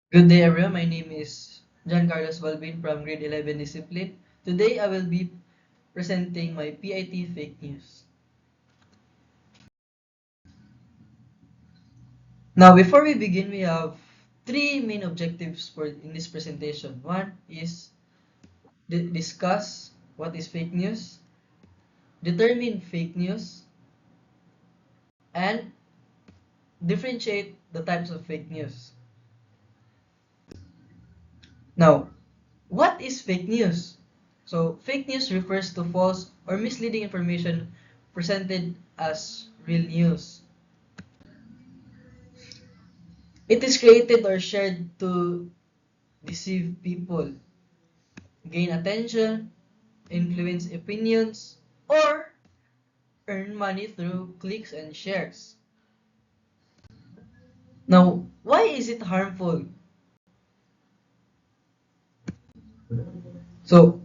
Good day, everyone. My name is John Carlos Balbin from grade 11 discipline. Today, I will be presenting my PIT fake news. Now, before we begin, we have three main objectives for in this presentation. One is discuss what is fake news, determine fake news, and differentiate the types of fake news. Now, what is fake news? So, fake news refers to false or misleading information presented as real news. It is created or shared to deceive people, gain attention, influence opinions, or earn money through clicks and shares. Now, why is it harmful? So,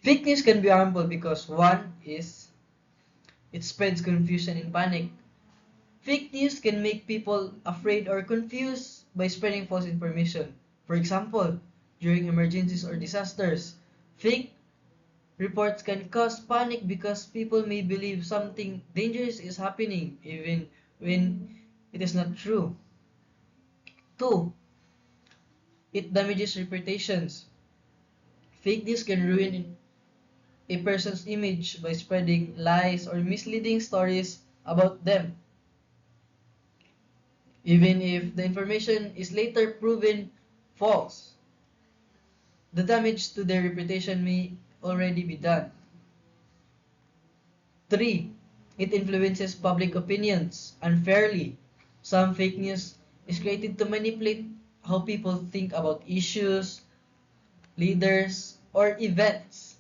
fake news can be harmful because one is it spreads confusion and panic. Fake news can make people afraid or confused by spreading false information. For example, during emergencies or disasters, fake reports can cause panic because people may believe something dangerous is happening even when it is not true. 2. It damages reputations. Fake news can ruin a person's image by spreading lies or misleading stories about them, even if the information is later proven false. The damage to their reputation may already be done. 3. It influences public opinions unfairly. Some fake news is created to manipulate how people think about issues, leaders, or events.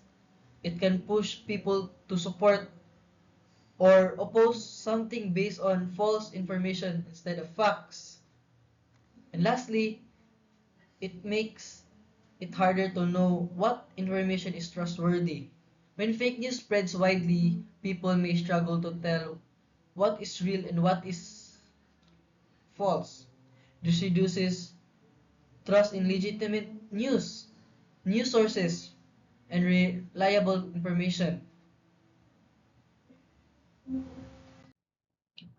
It can push people to support or oppose something based on false information instead of facts. And lastly, it makes it harder to know what information is trustworthy. When fake news spreads widely, people may struggle to tell what is real and what is false. This reduces trust in legitimate news sources, and reliable information.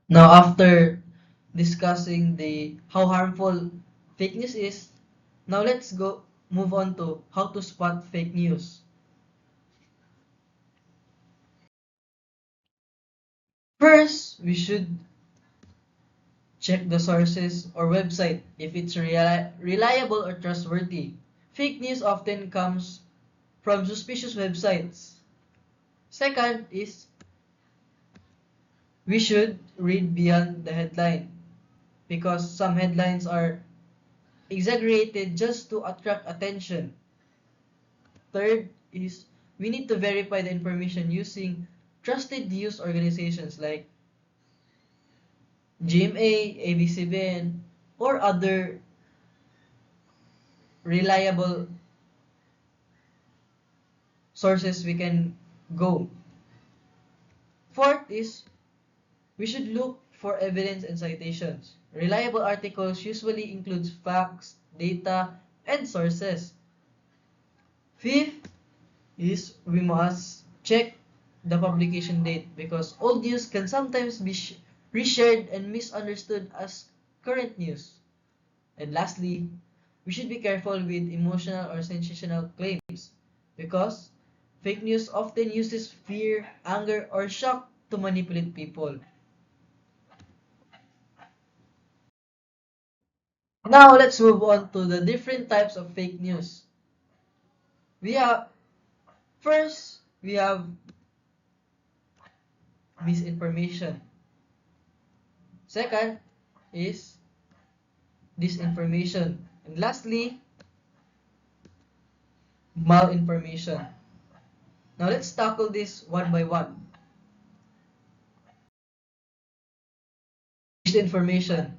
Now, after discussing the how harmful fake news is, now let's go move on to how to spot fake news. First, we should check the sources or website if it's reliable or trustworthy. Fake news often comes from suspicious websites. Second is we should read beyond the headline because some headlines are exaggerated just to attract attention. Third is we need to verify the information using trusted news organizations like GMA, ABS-CBN, or other reliable sources we can go. Fourth is we should look for evidence and citations. Reliable articles usually includes facts, data, and sources. Fifth is we must check the publication date because old news can sometimes be reshared and misunderstood as current news. And lastly, we should be careful with emotional or sensational claims because fake news often uses fear, anger, or shock to manipulate people. Now let's move on to the different types of fake news. We have first we have misinformation. Second is disinformation. And lastly, malinformation. Now let's tackle this one by one. Misinformation.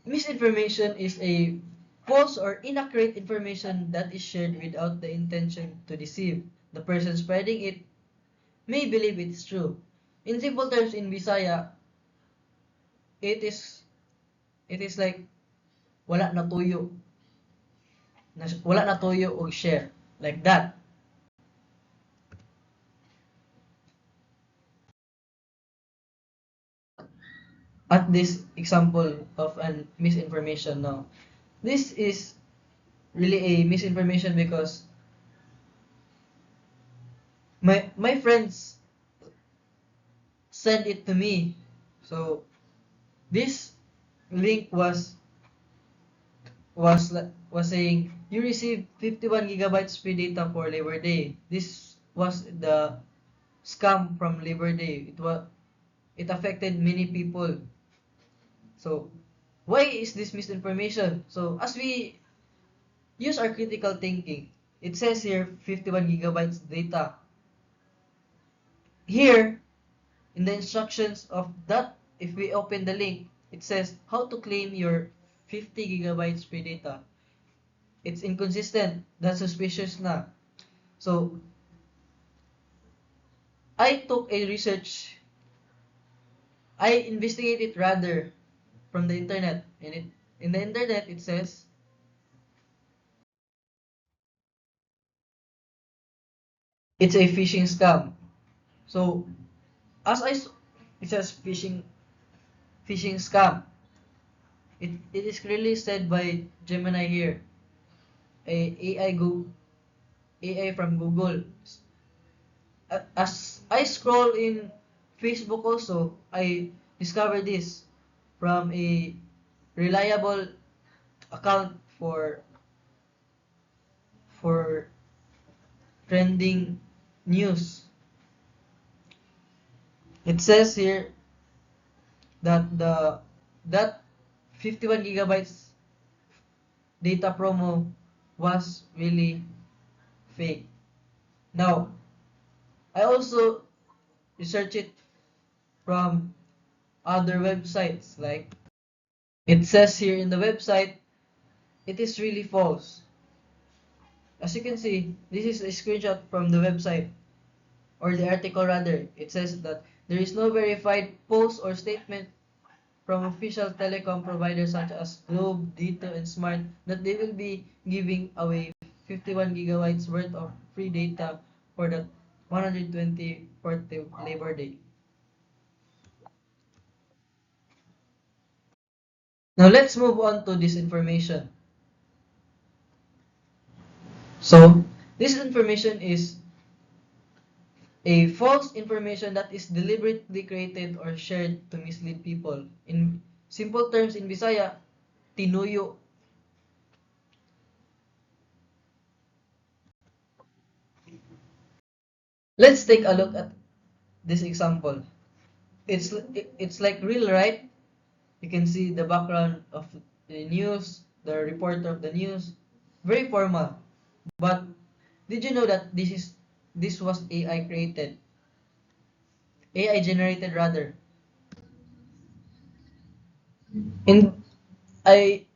Misinformation is a false or inaccurate information that is shared without the intention to deceive. The person spreading it may believe it's true. In simple terms, in Bisaya, it is it is like wala na tuyo, wala na tuyo og share like that. At this example of an misinformation now. This is really a misinformation because my friends sent it to me. So this link was saying you received 51 gigabytes free data for Labor Day. This was the scam from Labor Day. It affected many people. So why is this misinformation? So as we use our critical thinking, it says here 51 gigabytes data. Here in the instructions of that, if we open the link, it says how to claim your 50 gigabytes free data. It's inconsistent. That's suspicious na. So I took a research. I investigated rather from the internet, and in the internet it says it's a phishing scam. So as it says phishing scam. It is clearly said by Gemini here, AI from Google. As I scroll in Facebook also, I discovered this from a reliable account for trending news. It says here that that 51 gigabytes data promo was really fake. Now, I also research it from other websites. Like it says here in the website, it is really false. As you can see, this is a screenshot from the website, or the article rather. It says that there is no verified post or statement from official telecom providers such as Globe, Dito, and Smart that they will be giving away 51 gigabytes worth of free data for the 124th Labor Day. Now let's move on to this information. So this information is a false information that is deliberately created or shared to mislead people. In simple terms in Bisaya, tinuyo. Let's take a look at this example. It's like real, right? You can see the background of the news, the reporter of the news, very formal. But did you know that this was AI created, AI generated rather? In I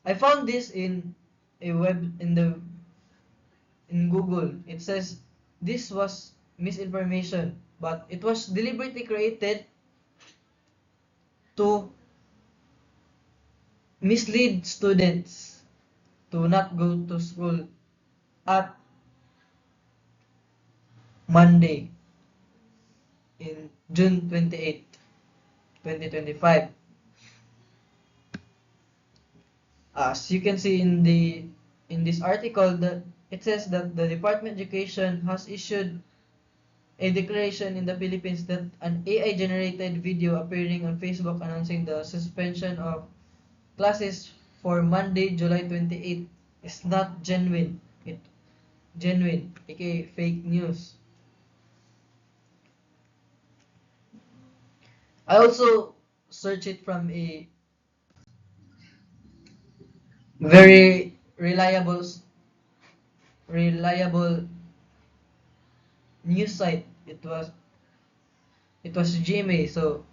I found this in a web in Google. It says this was misinformation, but it was deliberately created to mislead students to not go to school at Monday in June 28, 2025. As you can see in this article, that it says that the Department of Education has issued a declaration in the Philippines that an AI-generated video appearing on Facebook announcing the suspension of classes for Monday, July 28 is not genuine. Genuine, aka fake news. I also searched it from a very reliable news site. It was GMA. So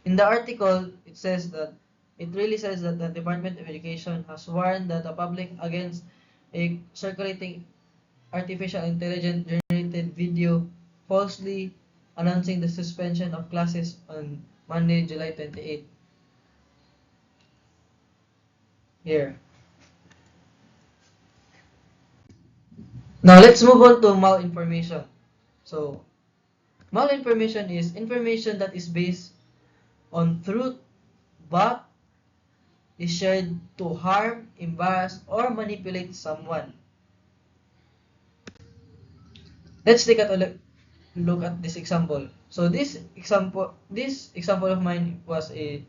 in the article, it really says that the Department of Education has warned that the public against a circulating artificial intelligence generated video falsely announcing the suspension of classes on Monday, July 28. here. Now let's move on to malinformation. So malinformation is information that is based on truth but is shared to harm, embarrass, or manipulate someone. Let's take a look at this example. So this example of mine was a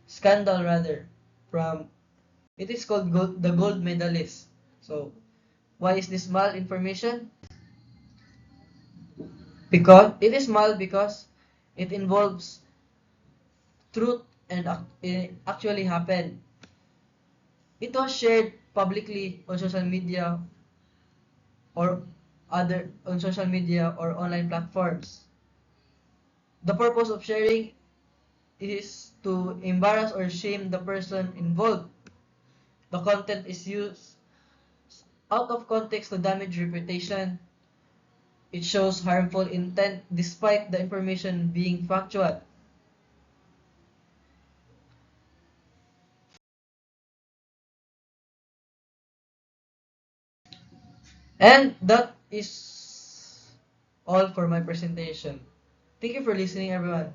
scandal rather from, it is called the gold medalist. So why is this malinformation? Because it is mal because it involves truth and it actually happened. It was shared publicly on social media or online platforms. The purpose of sharing is to embarrass or shame the person involved. The content is used out of context to damage reputation. It shows harmful intent despite the information being factual. And that is all for my presentation. Thank you for listening, everyone.